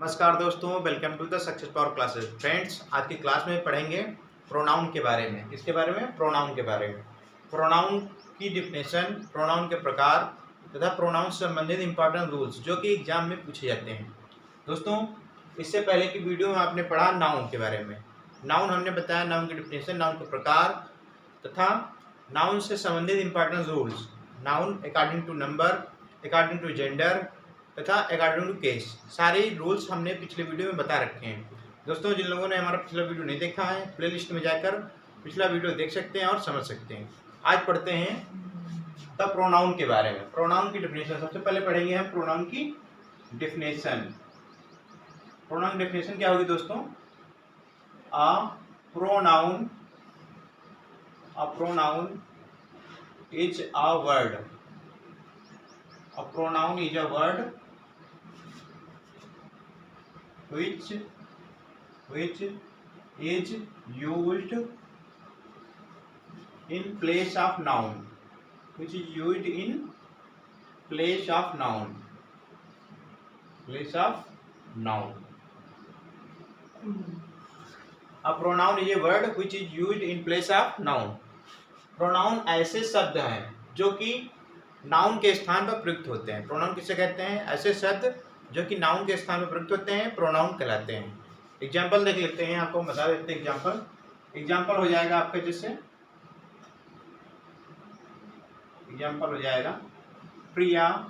नमस्कार दोस्तों, welcome to the success power classes. Friends, आज की क्लास में पढ़ेंगे प्रोनाउन के बारे में। किसके बारे में? प्रोनाउन के बारे में। प्रोनाउन की डिफिनेशन, प्रोनाउन के प्रकार तथा प्रोनाउन से संबंधित इंपॉर्टेंट रूल्स जो कि एग्जाम में पूछे जाते हैं। दोस्तों, इससे पहले की वीडियो में आपने पढ़ा नाउन के बारे में। नाउन हमने बताया, नाउन की डिफिनेशन, नाउन के प्रकार तथा नाउन से संबंधित important rules. Noun according to number, according to gender तथा अकॉर्डिंग टू केस, सारे रूल्स हमने पिछले वीडियो में बता रखे हैं। दोस्तों, जिन लोगों ने हमारा पिछला वीडियो नहीं देखा है, प्लेलिस्ट में जाकर पिछला वीडियो देख सकते हैं और समझ सकते हैं। आज पढ़ते हैं द प्रोनाउन के बारे में। प्रोनाउन की डिफिनेशन सबसे पहले पढ़ेंगे हम। प्रोनाउन की डिफिनेशन। प्रोनाउन डिफिनेशन क्या होगी दोस्तों? Pronoun is a word. A pronoun is a word which is used in place of noun. Which is used in place of noun. Place of noun. A pronoun is a word which is used in place of noun. Pronoun ऐसे शब्द हैं जो कि noun के स्थान पर प्रयुक्त होते हैं। प्रोनाउन किसे कहते हैं? ऐसे शब्द जो कि नाउन के स्थान पर प्रयुक्त होते हैं, प्रोनाउन कहलाते हैं। एग्जाम्पल देख लेते हैं, आपको बता देते हैं। एग्जाम्पल हो जाएगा आपके, जैसे एग्जाम्पल हो जाएगा Priya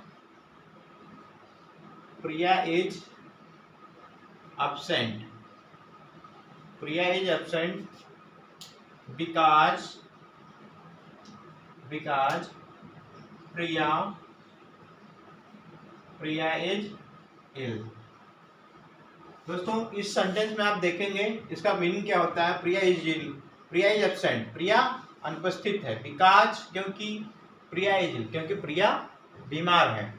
is absent. Priya is absent because Priya is ill. दोस्तों, इस सेंटेंस में आप देखेंगे इसका मीनिंग क्या होता है। Priya is ill, Priya is absent, Priya अनुपस्थित है। बिकॉज, क्योंकि प्रिया इज इल, क्योंकि प्रिया बीमार है।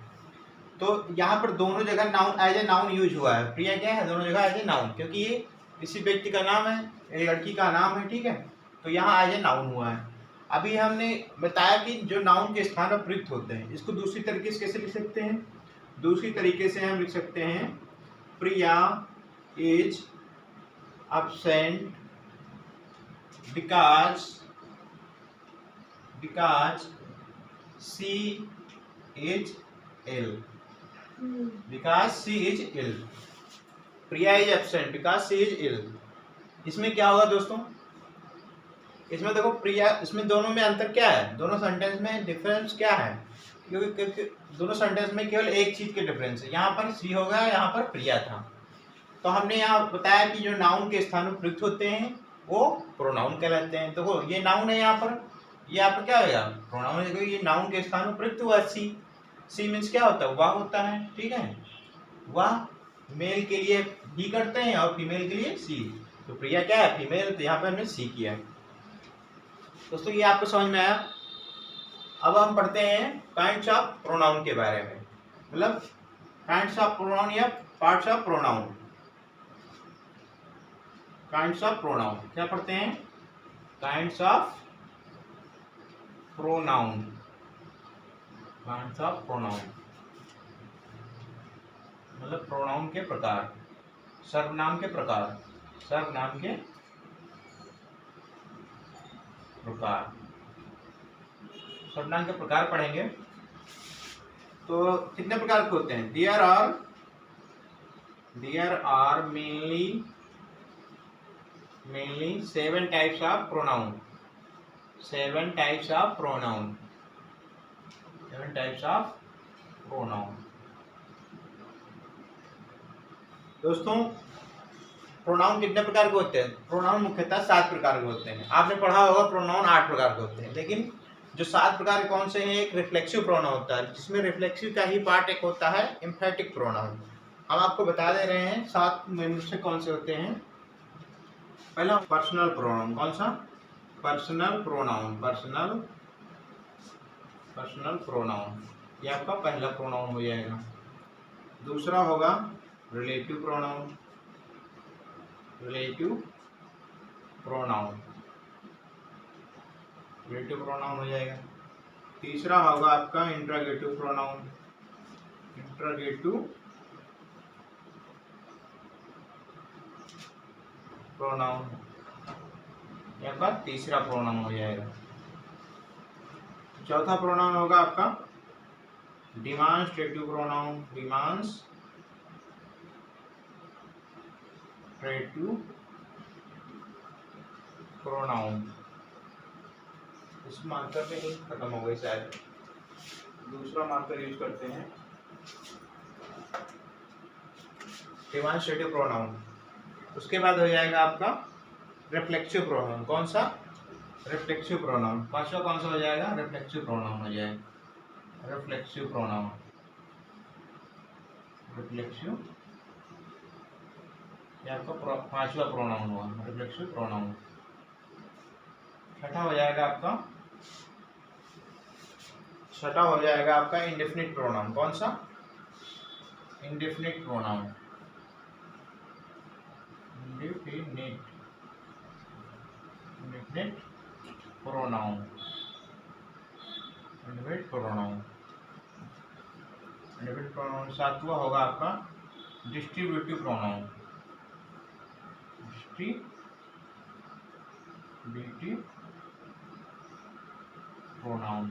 तो यहाँ पर दोनों जगह noun as a noun use हुआ है। प्रिया क्या है? दोनों जगह एज ए नाउन, क्योंकि ये किसी व्यक्ति का नाम है, एक लड़की का नाम है, ठीक है। तो यहाँ एज ए नाउन हुआ है। अभी हमने बताया कि जो नाउन के स्थान पर प्रयुक्त होते हैं, इसको दूसरी तरीके से कैसे लिख सकते हैं? दूसरी तरीके से हम लिख सकते हैं Priya is absent because she is ill. Priya is absent because she is ill. इसमें क्या होगा दोस्तों? इसमें देखो, प्रिया, इसमें दोनों में अंतर क्या है? दोनों सेंटेंस में डिफरेंस क्या है? क्योंकि दोनों सेंटेंस में केवल एक चीज के डिफरेंस है। यहाँ पर सी होगा, यहाँ पर प्रिया था। तो हमने यहाँ बताया कि जो नाउन के स्थान पर प्रयुक्त होते हैं वो प्रोनाउन कहलाते हैं। देखो, ये नाउन है, यहाँ पर क्या होगा? प्रोनाउन है। ये नाउन के स्थान पर प्रयुक्त हुआ सी मीन्स क्या होता है? वह होता है, ठीक है। वह मेल के लिए ही करते हैं और फीमेल के लिए सी। तो प्रिया क्या है? फीमेल। तो यहाँ पर हमने सी किया। दोस्तों, ये आपको समझ में आया। अब हम पढ़ते हैं काइंड्स ऑफ प्रोनाउन के बारे में, मतलब काइंड्स ऑफ प्रोनाउन या parts of pronoun. Kinds of pronoun क्या पढ़ते हैं? Kinds of pronoun. Kinds of pronoun मतलब प्रोनाउन के प्रकार, सर्वनाम के प्रकार, सर्वनाम के प्रकार। सर्वनाम के प्रकार पढ़ेंगे तो कितने प्रकार के होते हैं? There are mainly 7 types of pronoun. 7 types of pronoun. 7 types of pronoun. दोस्तों, प्रोनाउन कितने प्रकार के होते हैं? प्रोनाउन मुख्यतः 7 प्रकार के होते हैं। आपने पढ़ा होगा प्रोनाउन 8 प्रकार के होते हैं, लेकिन जो 7 प्रकार के कौन से हैं? एक रिफ्लेक्सिव प्रोनाउन होता है, जिसमें रिफ्लेक्सिव का ही पार्ट एक होता है एम्फैटिक प्रोनाउन। हम आपको बता दे रहे हैं 7 में से कौन से होते हैं। पहला पर्सनल प्रोनाउन। कौन सा? Personal pronoun. पर्सनल प्रोनाउन, ये आपका पहला प्रोनाउन हो जाएगा। दूसरा होगा रिलेटिव प्रोनाउन। रिलेटिव प्रोनाउन हो जाएगा। तीसरा होगा आपका इंट्रोगेटिव प्रोनाउन। इंट्रोगेटिव प्रोनाउन, ये आपका तीसरा प्रोनाउन हो जाएगा। चौथा प्रोनाउन होगा आपका डिमॉन्स्ट्रेटिव प्रोनाउन, डिमॉन्स्ट्रेटिव प्रोनाउन। इस मार्कर पे ही खत्म हो गई शायद, दूसरा मार्कर यूज करते हैं। Demonstrative pronoun. उसके बाद हो जाएगा आपका रिफ्लेक्सिव प्रोनाउन। कौन सा? Reflexive pronoun. पांचवा कौन सा हो जाएगा? रिफ्लेक्सिव प्रोनाउन हो जाएगा। रिफ्लेक्सिव प्रोनाउन, रिफ्लेक्सिव, ये आपका पांचवा प्रोनाउन हुआ, रिफ्लेक्सिव प्रोनाउन। छठा हो जाएगा आपका इंडेफिनिट प्रोनाउन। कौन सा? Indefinite pronoun, indefinite pronoun, indefinite pronoun. Indefinite pronoun. सातवां होगा आपका distributive pronoun, distributive pronoun,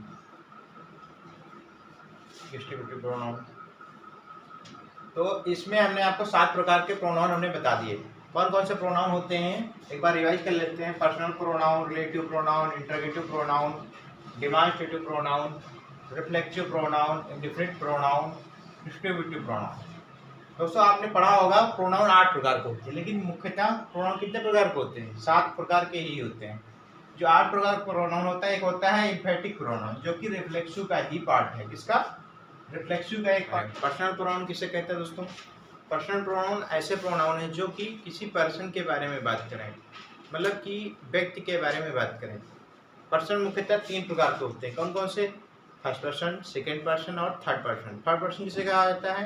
distributive pronoun. तो इसमें हमने आपको 7 प्रकार के प्रोनाउन हमने बता दिए। कौन कौन से प्रोनाउन होते हैं एक बार रिवाइज कर लेते हैं। Personal pronoun, relative pronoun, interrogative pronoun, demonstrative pronoun, reflexive pronoun, indefinite pronoun, distributive pronoun. दोस्तों आपने पढ़ा होगा प्रोनाउन 8 प्रकार के होते हैं, लेकिन मुख्यतः प्रोनाउन कितने प्रकार के होते हैं? 7 प्रकार के ही होते हैं। जो 8 प्रकार का प्रोनाउन होता है, एक होता है एम्फेटिक प्रोनाउन, जो कि रिफ्लेक्सिव का ही पार्ट है। किसका? रिफ्लेक्सिव का एक पार्ट। पर्सनल प्रोनाउन किसे कहते हैं दोस्तों? पर्सनल प्रोनाउन ऐसे प्रोनाउन है जो कि किसी पर्सन के बारे में बात करें, मतलब कि व्यक्ति के बारे में बात करें। पर्सन मुख्यतः 3 प्रकार के होते हैं। कौन कौन से? फर्स्ट पर्सन, सेकेंड पर्सन और थर्ड पर्सन। थर्ड पर्सन किसे कहा जाता है?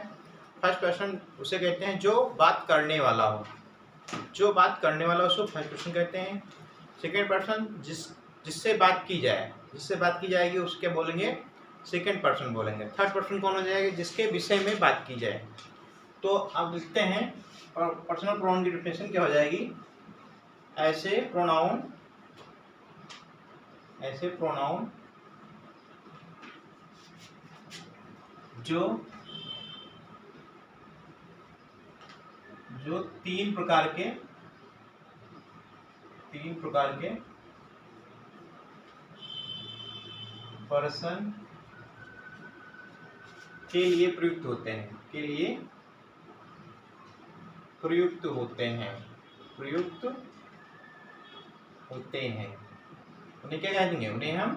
फर्स्ट पर्सन उसे कहते हैं जो बात करने वाला हो, जो बात करने वाला हो उसको फर्स्ट पर्सन कहते हैं। सेकेंड पर्सन जिससे बात की जाए, जिससे बात की जाएगी उसके बोलेंगे सेकेंड पर्सन बोलेंगे। थर्ड पर्सन कौन हो जाएगा? जिसके विषय में बात की जाए। तो अब देखते हैं पर्सनल प्रोनाउन की डेफिनेशन क्या हो जाएगी। ऐसे प्रोनाउन जो तीन प्रकार के पर्सन के लिए प्रयुक्त होते हैं, उन्हें क्या कहेंगे? उन्हें हम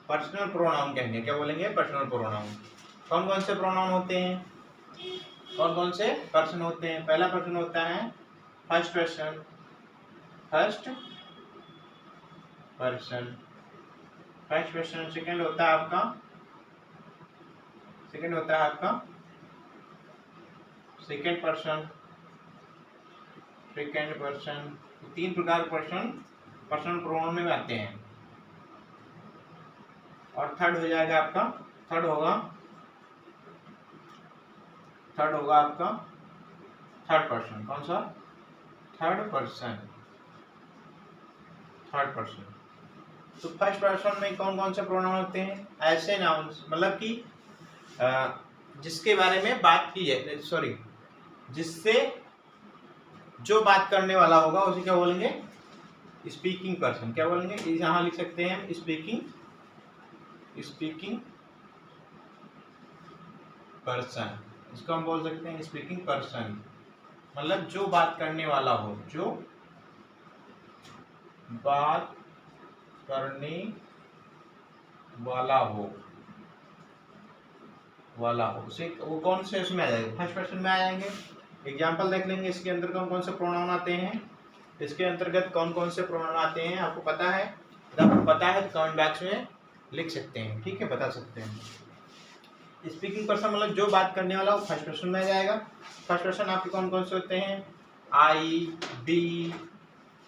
पर्सनल प्रोनाउन कहेंगे। क्या बोलेंगे? Personal pronoun. कौन कौन से प्रोनाउन होते हैं? कौन कौन से पर्सन होते हैं? पहला पर्सन होता है फर्स्ट पर्सन, सेकेंड होता है आपका सेकेंड पर्सन। 3 प्रकार पर्सनल प्रोनाउन में आते हैं। और थर्ड हो जाएगा आपका थर्ड होगा आपका थर्ड पर्सन। कौन सा? Third person. तो फर्स्ट पर्सन में कौन कौन से प्रोनाउन होते हैं? ऐसे नाउन्स, मतलब कि जिसके बारे में बात की जाए, सॉरी, जिससे जो बात करने वाला होगा उसे क्या बोलेंगे? Speaking person. क्या बोलेंगे? यहाँ लिख सकते हैं हम स्पीकिंग पर्सन। इसको हम बोल सकते हैं स्पीकिंग पर्सन, मतलब जो बात करने वाला हो, उसे वो कौन से उसमें आ जाएगा? फर्स्ट पर्सन में आ जाएंगे। एग्जाम्पल देख लेंगे इसके अंदर कौन कौन से प्रोनाउन आते हैं। इसके अंतर्गत कौन कौन से प्रोनाउन आते हैं आपको पता है? अगर आपको पता है तो कमेंट बॉक्स में लिख सकते हैं, ठीक है, बता सकते हैं। स्पीकिंग पर्सन मतलब जो बात करने वाला वो फर्स्ट पर्सन में आ जाएगा। फर्स्ट पर्सन आपके कौन कौन से होते हैं?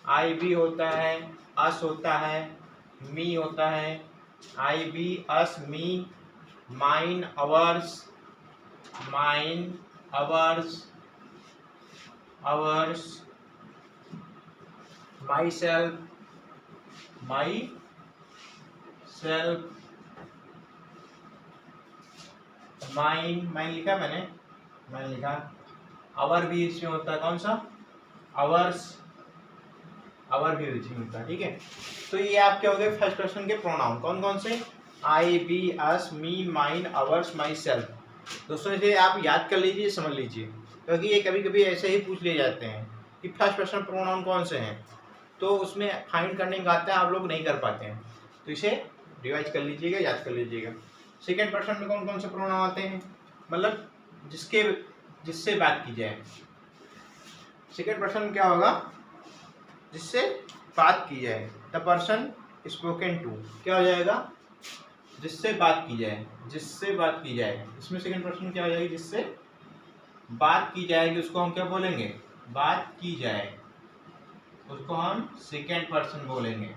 आई बी होता है, अस होता है, मी होता है। I we, us, me, mine, ours, myself, myself, mine, mine लिखा मैंने, माइन लिखा। आवर भी इसमें होता है, कौन सा, आवर्स, आवर भी इसमें होता है, ठीक है। तो ये आपके हो गए फर्स्ट पर्सन के प्रोनाउन, कौन कौन से, I, we, us, me, mine, ours, myself. दोस्तों इसे आप याद कर लीजिए, समझ लीजिए, क्योंकि ये कभी कभी ऐसे ही पूछ लिए जाते हैं कि फर्स्ट पर्सन प्रोनाउन कौन से हैं, तो उसमें फाइंड करने का आता है, आप लोग नहीं कर पाते हैं, तो इसे रिवाइज कर लीजिएगा, याद कर लीजिएगा। सेकेंड पर्सन में कौन कौन से प्रोनाउन आते हैं, मतलब जिसके जिससे बात की जाए। सेकेंड पर्सन क्या होगा, जिससे बात की जाए, द पर्सन स्पोकन टू, क्या हो जाएगा, जिससे बात की जाए, जिससे बात की जाए। इसमें सेकेंड पर्सन क्या हो जाएगी, जिससे बात की जाएगी, उसको हम क्या बोलेंगे, बात की जाए, उसको हम सेकेंड पर्सन बोलेंगे।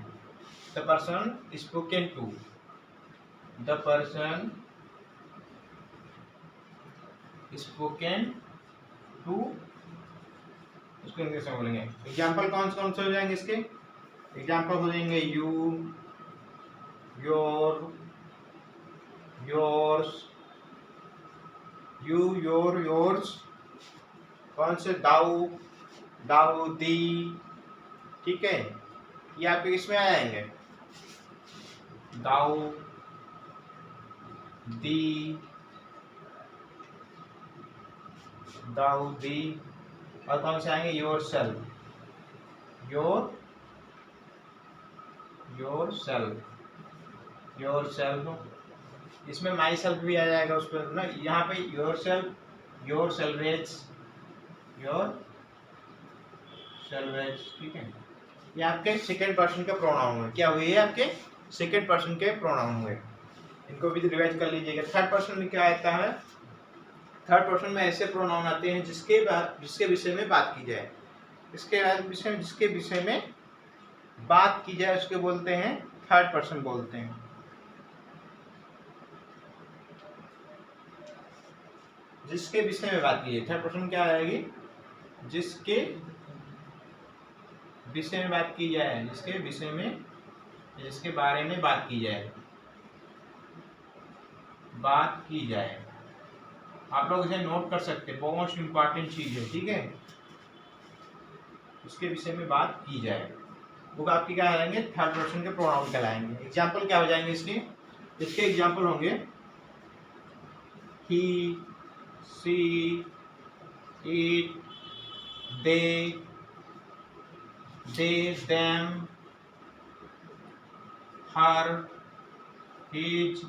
The person spoken to, the person spoken to, उसको इंग्लिश में बोलेंगे। एग्जाम्पल कौन से हो जाएंगे इसके, एग्जाम्पल हो जाएंगे you, your, yours, you, your, yours, कौन से, दाऊ, दाऊ, दी, ठीक है, ये आपके इसमें आ जाएंगे, दाऊ, दी, दाऊ, दी। और कौन से आएंगे, your self, your, your self, your self. इसमें माई सेल्फ भी आ जाएगा उस पर ना, यहाँ पे your self, your salvage, your salvage, ठीक है। ये आपके सेकेंड पर्सन के प्रोनाउन हुए, क्या हुए, ये आपके सेकेंड पर्सन के प्रोनाउन हुए, इनको भी रिवाइज कर लीजिएगा। थर्ड पर्सन में क्या आता है, थर्ड पर्सन में ऐसे प्रोनाउन आते हैं जिसके विषय में बात की जाए, जिसके विषय में बात की जाए उसके बोलते हैं थर्ड पर्सन बोलते हैं। जिसके विषय में बात की जाए, थर्ड पर्सन क्या आएगी, जिसके विषय में बात की जाए, जिसके विषय में, जिसके बारे में बात की जाए, बात की जाए। आप लोग इसे नोट कर सकते हैं, मोस्ट इम्पॉर्टेंट चीज है, ठीक है। उसके विषय में बात की जाए, वो आपके क्या आ जाएंगे, थर्ड पर्सन के प्रोनाउन कहलाएंगे। एग्जाम्पल क्या हो जाएंगे इसके एग्जाम्पल होंगे he, she, it, they, them, her, his,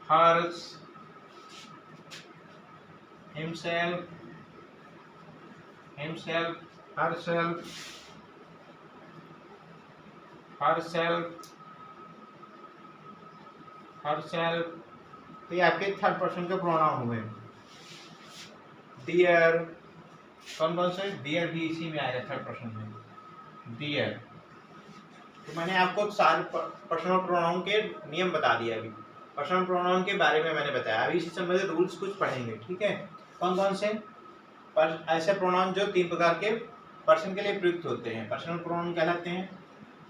hers, himself, herself, तो ये आपके थर्ड पर्सन के प्रोनाउन हुए। डियर, कौन कौन से, डियर भी इसी में आएगा थर्ड पर्सन में, डियर। तो मैंने आपको सारे पर्सनल प्रोनाउन के नियम बता दिए, अभी पर्सनल प्रोनाउन के बारे में मैंने बताया, अभी इसी संबंधित रूल्स कुछ पढ़ेंगे, ठीक है। कौन कौन से ऐसे प्रोनाउन जो 3 प्रकार के पर्सन के लिए प्रयुक्त होते हैं, पर्सनल प्रोनाउन कहलाते हैं।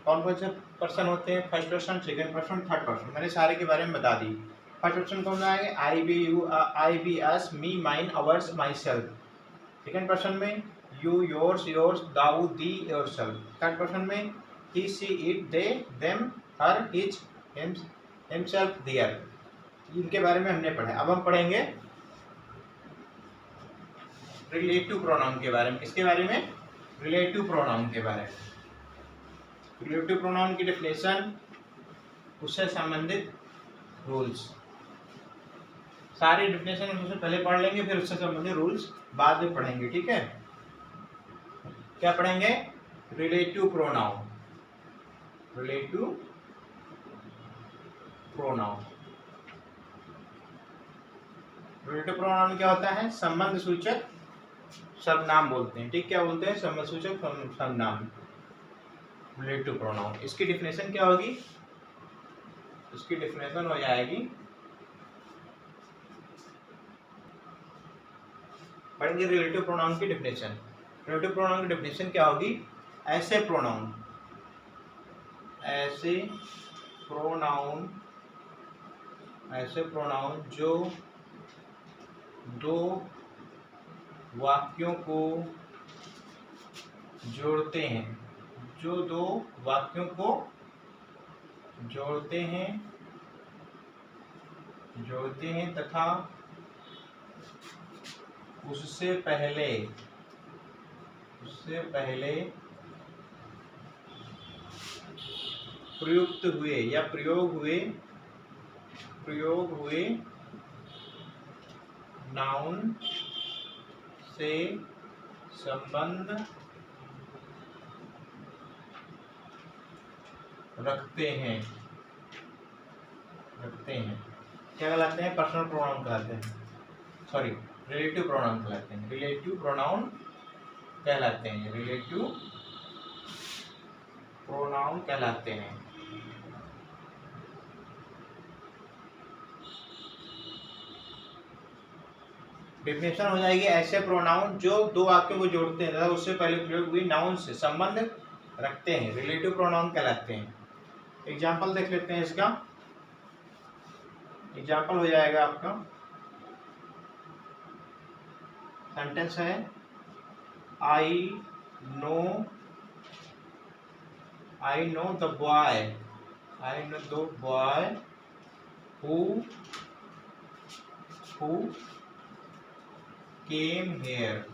कौन कौन से पर्सन होते हैं, first person, second person, third person, मैंने सारे के बारे में बता दी। फर्स्ट पर्सन कौन आएंगे, I, we, you, I, we, us, me, mine, ours, myself. Second person में you, yours, yours, thou, thee, yourself. Third person में he, she, it, they, them, her, his, himself, their. इनके बारे में हमने पढ़ा। अब हम पढ़ेंगे रिलेटिव प्रोनाउन के बारे में। किसके बारे में, रिलेटिव प्रोनाउन के बारे में। रिलेटिव प्रोनाउन की डेफिनेशन, उससे संबंधित रूल्स, सारी डेफिनेशन हम सबसे पहले पढ़ लेंगे, फिर उससे संबंधित रूल्स बाद में पढ़ेंगे, ठीक है। क्या पढ़ेंगे, relative pronoun, relative pronoun. Relative pronoun क्या होता है, संबंध सूचक सर्वनाम बोलते हैं, ठीक। क्या बोलते हैं, संबंध सूचक सर्वनाम, रिलेटिव प्रोनाउन। इसकी डेफिनेशन क्या होगी, इसकी डेफिनेशन हो जाएगी, पढ़ेंगे रिलेटिव प्रोनाउन की डेफिनेशन। रिलेटिव प्रोनाउन की डेफिनेशन क्या होगी? ऐसे प्रोनाउन जो दो वाक्यों को जोड़ते हैं तथा उससे पहले प्रयोग हुए नाउन से संबंध रखते हैं क्या कहलाते हैं? पर्सनल प्रोनाउन कहलाते हैं, सॉरी रिलेटिव प्रोनाउन कहलाते हैं। रिलेटिव प्रोनाउन कहलाते हैं। डेफिनेशन हो जाएगी ऐसे प्रोनाउन जो दो वाक्यों को जोड़ते हैं तथा उससे पहले प्रयोग हुई नाउन से संबंध रखते हैं, रिलेटिव प्रोनाउन कहलाते हैं। एग्जाम्पल देख लेते हैं इसका। एग्जाम्पल हो जाएगा आपका, सेंटेंस है I know the boy who came here।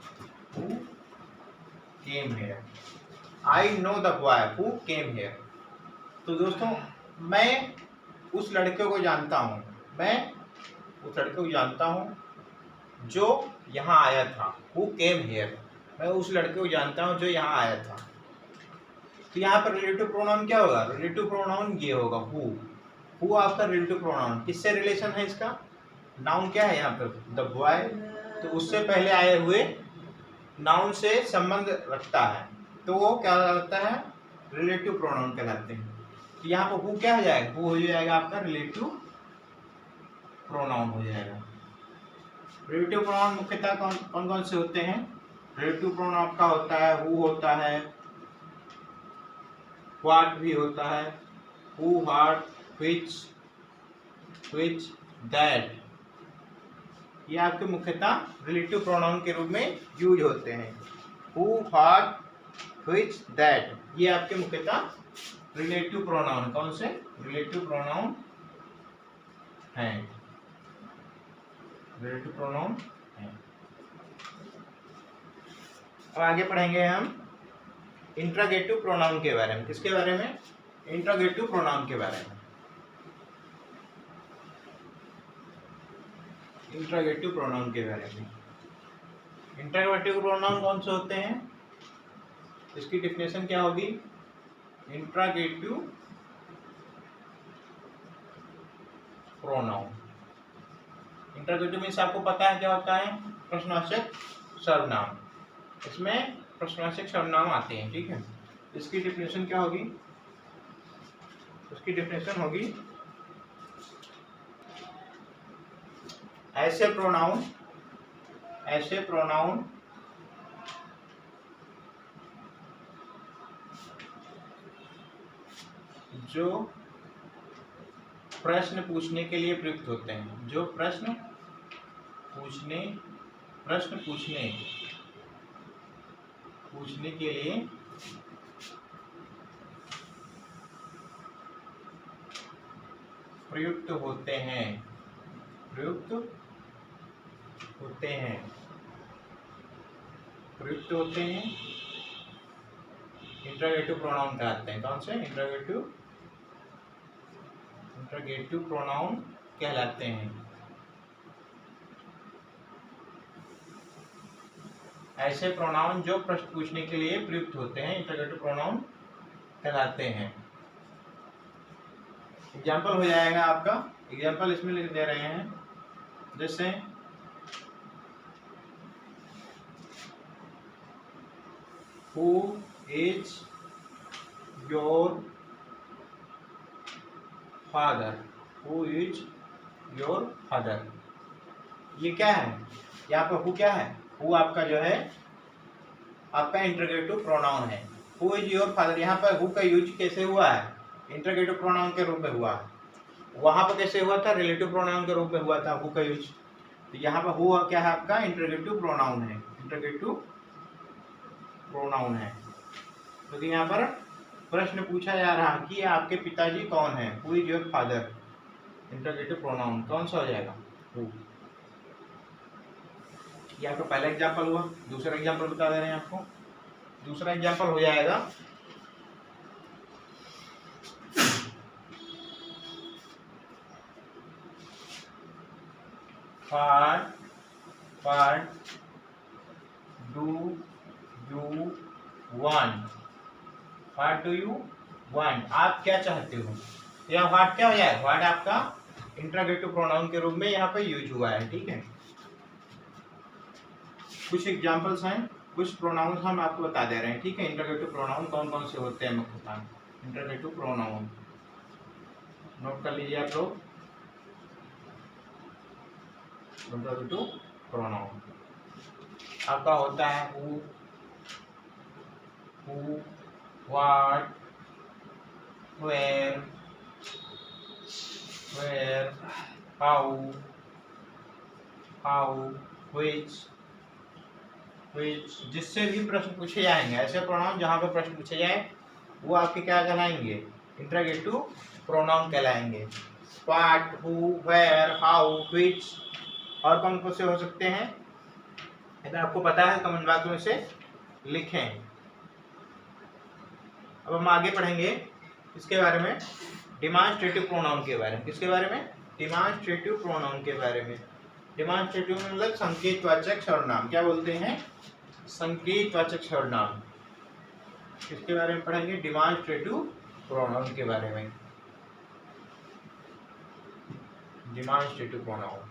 I know the boy who came here। तो दोस्तों मैं उस लड़के को जानता हूँ जो यहाँ आया था। Who came here, मैं उस लड़के को जानता हूँ जो यहाँ आया था। तो यहाँ पर रिलेटिव प्रोनाउन क्या होगा? रिलेटिव प्रोनाउन ये होगा हु आपका रिलेटिव प्रोनाउन किससे रिलेशन है इसका? नाउन क्या है यहाँ पर? द बॉय, तो उससे पहले आए हुए नाउन से संबंध रखता है, तो वो क्या कहलाता है? रिलेटिव प्रोनाउन कहलाते हैं। तो यहाँ पर हु क्या हो जाएगा? हु हो जाएगा आपका रिलेटिव प्रोनाउन हो जाएगा। रिलेटिव प्रोनाउन मुख्यतः कौन कौन से होते हैं? रिलेटिव प्रोनाउन आपका होता है हु होता है, व्हाट भी होता है, हु, व्हाट, व्हिच, दैट, ये आपके मुख्यतः रिलेटिव प्रोनाउन के रूप में यूज होते हैं। हु, व्हाट, व्हिच, दैट, ये आपके मुख्यतः रिलेटिव प्रोनाउन, कौन से रिलेटिव प्रोनाउन हैं? रिलेटिव प्रोनाउन हैं। अब आगे पढ़ेंगे हम इंट्रोगेटिव प्रोनाउन के बारे में। किसके बारे में? इंट्रोगेटिव प्रोनाउन के बारे में। इंट्रोगेटिव प्रोनाउन के बारे में। इंट्रोगेटिव प्रोनाउन कौन से होते हैं? इसकी डेफिनेशन क्या होगी? इंट्रोगेटिव प्रोनाउन, इंट्रोगेटिव मीन्स आपको पता है क्या होता है? प्रश्नवाचक सर्वनाम। इसमें प्रश्नवाचक सर्वनाम आते हैं, ठीक है। इसकी डेफिनेशन क्या होगी? उसकी डेफिनेशन होगी ऐसे प्रोनाउन जो प्रश्न पूछने के लिए प्रयुक्त होते हैं, जो प्रश्न पूछने के लिए प्रयुक्त होते हैं, इंट्रोगेटिव प्रोनाउन कहलाते हैं। कौन से? इंट्रोगेटिव प्रोनाउन कहलाते हैं। ऐसे प्रोनाउन जो प्रश्न पूछने के लिए प्रयुक्त होते हैं इंट्रोगेटिव प्रोनाउन कहलाते हैं। एग्जाम्पल हो जाएगा आपका, एग्जाम्पल इसमें लिख दे रहे हैं, जैसे हु इज योर फादर, ये क्या है? यहाँ पर हु क्या है? हु आपका जो है आपका इंटरोगेटिव प्रोनाउन है। हु इज योर फादर, यहाँ पर हु का यूज कैसे हुआ है, इंटरोगेटिव प्रोनाउन के रूप में हुआ है। वहां पर कैसे हुआ था, रिलेटिव प्रोनाउन के रूप में हुआ था हु का यूज। तो यहाँ पर हु क्या है आपका इंटरोगेटिव प्रोनाउन है, इंटरोगेटिव प्रोनाउन है। क्योंकि यहाँ पर प्रश्न पूछा जा रहा कि आपके पिताजी कौन है, who is your father, interrogative pronoun कौन सा हो जाएगा, हु। ये आपका पहला एग्जाम्पल हुआ। दूसरा एग्जाम्पल बता दे रहे हैं आपको। दूसरा एग्जाम्पल हो जाएगा what do you want, what do you want, आप क्या चाहते हो। या व्हाट क्या हो जाएगा, व्हाट आपका इंटरोगेटिव प्रोनाउन के रूप में यहाँ पे यूज हुआ है। ठीक है, कुछ एग्जांपल्स हैं, कुछ प्रोनाउंस हम आपको बता दे रहे हैं। ठीक है, इंटरोगेटिव प्रोनाउन कौन कौन से होते हैं मैं बताऊँ। इंटरोगेटिव प्रोनाउन नोट कर लीजिए आप लोग। इंटरोगेटिव प्रोनाउन आपका होता है who, what, where, how, which, जिससे भी प्रश्न पूछे जाएंगे, ऐसे प्रोनाउन जहाँ पे प्रश्न पूछे जाए वो आपके क्या कहलाएंगे, इंटरोगेटिव प्रोनाउन कहलाएंगे। What, who, where, how, which और कौन कौन से हो सकते हैं, अगर आपको पता है कमेंट बॉक्स में से लिखें। अब हम आगे पढ़ेंगे इसके बारे में, डिमॉन्स्ट्रेटिव प्रोनाउन के बारे में। किसके बारे में, डिमॉन्स्ट्रेटिव प्रोनाउन के बारे में। डिमॉन्स्ट्रेटिव मतलब संकेतवाचक सर्वनाम, क्या बोलते हैं, संकेतवाचक सर्वनाम। किसके बारे में पढ़ेंगे, डिमॉन्स्ट्रेटिव प्रोनाउन के बारे में। डिमॉन्स्ट्रेटिव प्रोनाउन,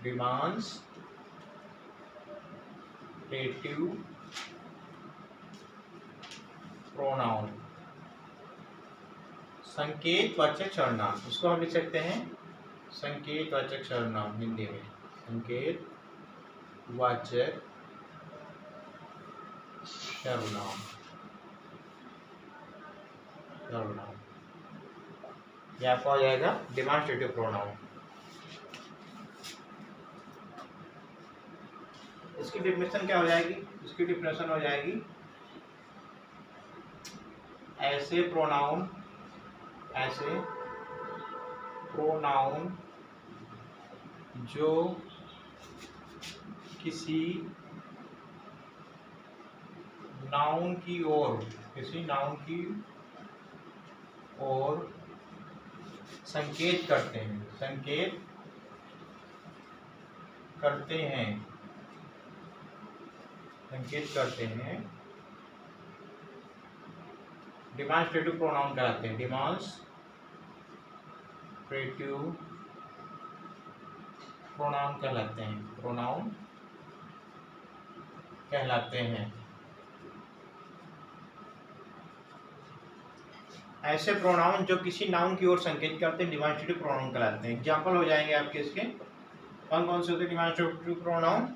डिमॉन्स्ट्रेटिव प्रोनाउन, संकेतवाचक सर्वनाम। इसको हम लिख सकते हैं संकेतवाचक सर्वनाम, हिंदी में संकेतवाचक सर्वनाम। ये आपका हो जाएगा डिमॉन्स्ट्रेटिव प्रोनाउन। इसकी डेफिनेशन क्या हो जाएगी, इसकी डेफिनेशन हो जाएगी ऐसे प्रोनाउन जो किसी नाउन की ओर संकेत करते हैं डिमॉन्स्ट्रेटिव प्रोनाउन कहलाते हैं। डिमॉन्स्ट्रेटिव प्रोनाउन कहलाते हैं। ऐसे प्रोनाउन जो किसी नाउन की ओर संकेत करते हैं डिमॉन्स्ट्रेटिव प्रोनाउन कहलाते हैं। एग्जाम्पल हो जाएंगे आपके इसके, कौन कौन से होते हैं demonstrative pronoun,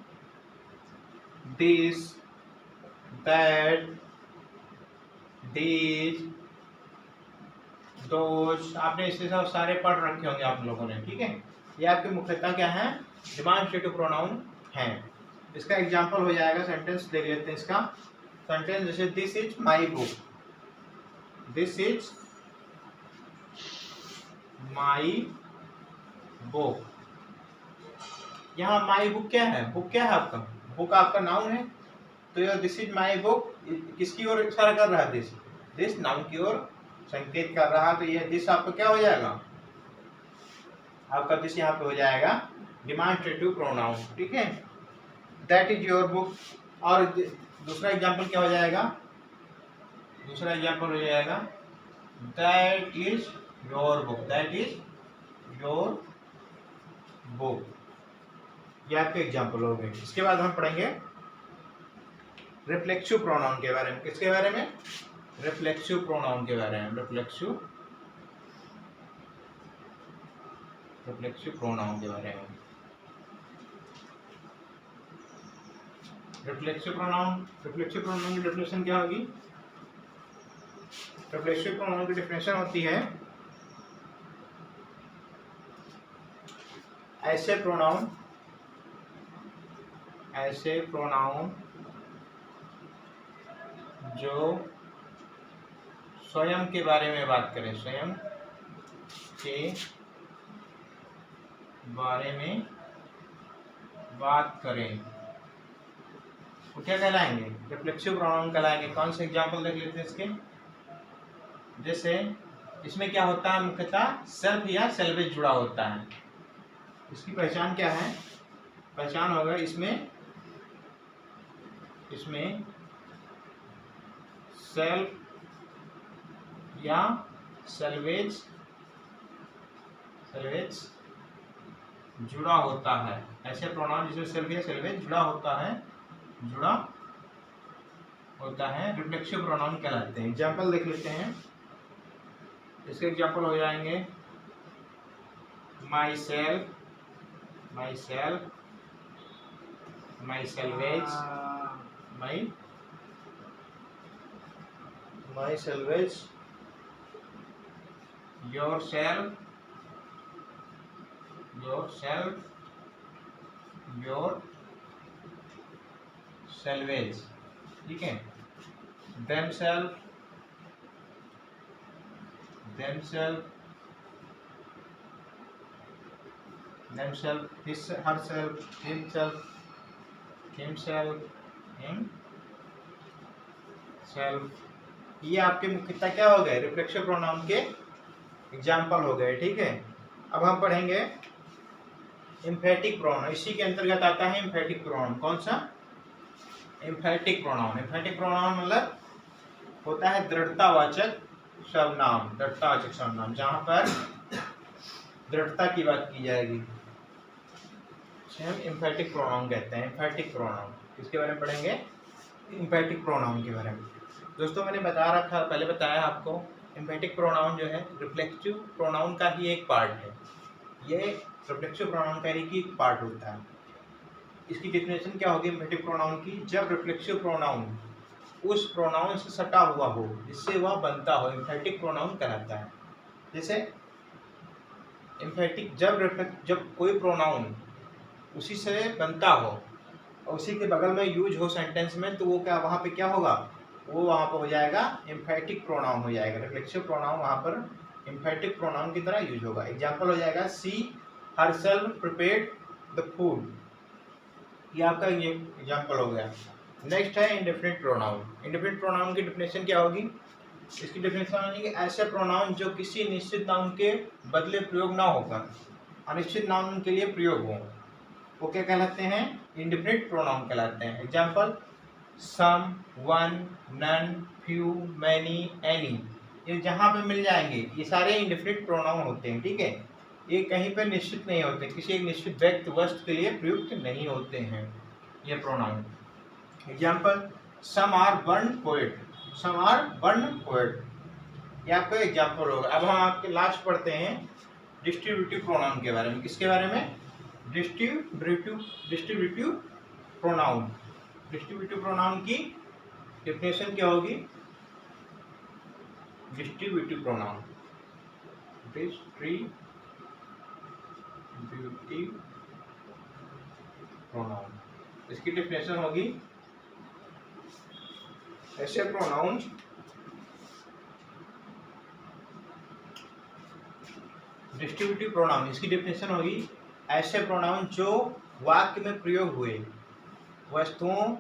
this, that, these, those. आपने इसके साथ सारे पढ़ रखे होंगे आप लोगों ने। ठीक है, ये आपके मुख्यतः क्या है, डिमॉन्स्ट्रेटिव प्रोनाउन हैं। इसका एग्जाम्पल हो जाएगा, सेंटेंस देख लेते हैं इसका। सेंटेंस जैसे this is my book, this is my book. यहाँ माई बुक क्या है, बुक क्या है आपका, बुक आपका नाउन है। तो यह दिस इज माई बुक किसकी ओर इशारा कर रहा है, दिस नाउन की ओर संकेत कर रहा है। तो यह दिस आपका क्या हो जाएगा, आपका दिस यहाँ पे हो जाएगा डिमॉन्स्ट्रेटिव प्रोनाउन। ठीक है, दैट इज योर बुक। और दूसरा एग्जाम्पल क्या हो जाएगा, दूसरा एग्जाम्पल हो जाएगा that is your book, that is your book. ये आपके एग्जाम्पल हो गए। इसके बाद हम पढ़ेंगे रिफ्लेक्सिव प्रोनाउन के बारे में। किसके बारे में, रिफ्लेक्सिव प्रोनाउन के बारे में। रिफ्लेक्सिव प्रोनाउन के बारे में। रिफ्लेक्सिव प्रोनाउन की डेफिनेशन क्या होगी? रिफ्लेक्सिव प्रोनाउन की डेफिनेशन होती है ऐसे प्रोनाउन जो स्वयं के बारे में बात करें, स्वयं के बारे में बात करें, वो क्या कहलाएंगे? रिफ्लेक्सिव प्रोनाउन कहलाएंगे। कौन से एग्जाम्पल देख लेते हैं इसके? जैसे इसमें क्या होता है, मुख्यतः सेल्फ या सेल्वेज जुड़ा होता है। इसकी पहचान क्या है? पहचान होगा इसमें सेल्फ या सेल्वेज जुड़ा होता है। ऐसे प्रोनाउन जिसमें सेल्फ या सेल्वेज जुड़ा होता है रिफ्लेक्सिव प्रोनाउन कहलाते हैं। एग्जाम्पल देख लेते हैं। इसके एग्जाम्पल हो जाएंगे my self, my salvage, my salvage, your self, your salvage, ठीक है। Them self, his, herself, himself, ये आपके मुख्यतः क्या हो गए? रिफ्लेक्सिव प्रोनाउन के एग्जाम्पल हो गए, ठीक है। अब हम पढ़ेंगे एम्फैटिक प्रोनाउन। इसी के अंतर्गत आता है एम्फैटिक प्रोनाउन। कौन सा? एम्फैटिक प्रोनाउन। एम्फैटिक प्रोनाउन मतलब होता है दृढ़तावाचक सर्वनाम, जहां पर दृढ़ता की बात की जाएगी, हम एम्फैटिक प्रोनाउन कहते हैं। एम्फैटिक प्रोनाउन किसके बारे में पढ़ेंगे? एम्फैटिक प्रोनाउन के बारे में। दोस्तों मैंने पहले बताया आपको, एम्फैटिक प्रोनाउन जो है रिफ्लेक्सिव प्रोनाउन का ही एक पार्ट है। ये रिफ्लेक्सिव प्रोनाउन का ही एक पार्ट होता है। इसकी डेफिनेशन क्या होगी एम्फैटिक प्रोनाउन की? जब रिफ्लेक्सिव प्रोनाउन उस प्रोनाउन से सटा हुआ हो जिससे वह बनता हो, एम्फैटिक प्रोनाउन कहलाता है। जैसे एम्फैटिक जब कोई प्रोनाउन उसी से बनता हो और उसी के बगल में यूज हो सेंटेंस में, तो वो क्या वहाँ पे क्या होगा? वो वहाँ पर हो जाएगा एम्फैटिक प्रोनाउन हो जाएगा। रिफ्लेक्सिव प्रोनाउन वहाँ पर एम्फैटिक प्रोनाउन की तरह यूज होगा। एग्जाम्पल हो जाएगा सी हरसेल्फ प्रिपेयर्ड द फूड, ये आपका ये एग्जाम्पल हो गया। नेक्स्ट है इंडेफिनिट प्रोनाउन। इंडेफिनिट प्रोनाउन की डेफिनेशन क्या होगी? इसकी डेफिनेशन होगी कि ऐसे प्रोनाउन जो किसी निश्चित नाउन के बदले प्रयोग ना होकर अनिश्चित नाउन के लिए प्रयोग हो, वो क्या कहलाते हैं? इंडेफिनिट प्रोनाउन कहलाते हैं। Example some, one, none, few, many, any, ये जहाँ पे मिल जाएंगे ये सारे इंडेफिनिट प्रोनाउन होते हैं, ठीक है। ये कहीं पर निश्चित नहीं होते, किसी एक निश्चित व्यक्ति वस्तु के लिए प्रयुक्त नहीं होते हैं ये pronoun. Example some are born poet, ये आपका एग्जाम्पल होगा। अब हम आपके लास्ट पढ़ते हैं डिस्ट्रीब्यूटिव प्रोनाउन के बारे में। किसके बारे में? Distributive pronoun. डिस्ट्रीब्यूटिव प्रोनाउन की डेफिनेशन क्या होगी? डिस्ट्रीब्यूटिव प्रोनाउन, इसकी डेफिनेशन होगी ऐसे प्रोनाउन डिस्ट्रीब्यूटिव प्रोनाउन, इसकी डेफिनेशन होगी ऐसे प्रोनाउन जो वाक्य में प्रयोग हुए वस्तुओं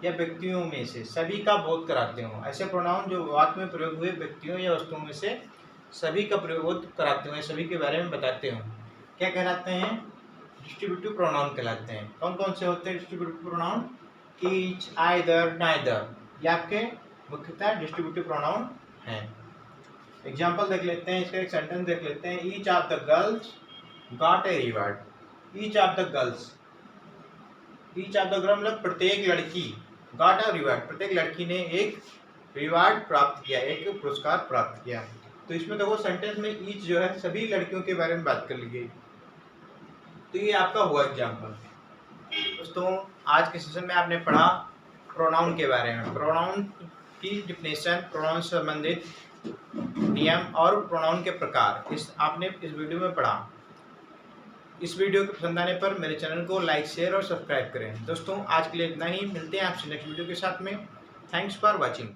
या व्यक्तियों में से सभी का बोध कराते हों। ऐसे प्रोनाउन जो वाक्य में प्रयोग हुए व्यक्तियों या वस्तुओं में से सभी का प्रयोग कराते हों, सभी के बारे में बताते हों, क्या कहलाते हैं? डिस्ट्रीब्यूटिव प्रोनाउन कहलाते हैं। कौन कौन से होते हैं distributive pronoun? Each, either, neither, ये आपके मुख्यतः डिस्ट्रीब्यूटिव प्रोनाउन हैं। एग्जाम्पल देख लेते हैं, इसका एक सेंटेंस देख लेते हैं। Each of the girls got a reward. Each of the girls मतलब प्रत्येक लड़की, गॉट अ रिवार्ड, प्रत्येक लड़की ने एक रिवार्ड प्राप्त किया, एक पुरस्कार प्राप्त किया। तो इसमें देखो सेंटेंस में ईच जो है सभी लड़कियों के बारे में बात कर ली गई। तो ये आपका हुआ एग्जाम्पल। दोस्तों आज के सेशन में आपने पढ़ा प्रोनाउन के बारे में, प्रोनाउन की डिफिनेशन, प्रोनाउन से संबंधित नियम और प्रोनाउन के प्रकार आपने इस वीडियो में पढ़ा। इस वीडियो को पसंद आने पर मेरे चैनल को लाइक, शेयर और सब्सक्राइब करें। दोस्तों आज के लिए इतना ही, मिलते हैं आपसे नेक्स्ट वीडियो के साथ में। Thanks for watching.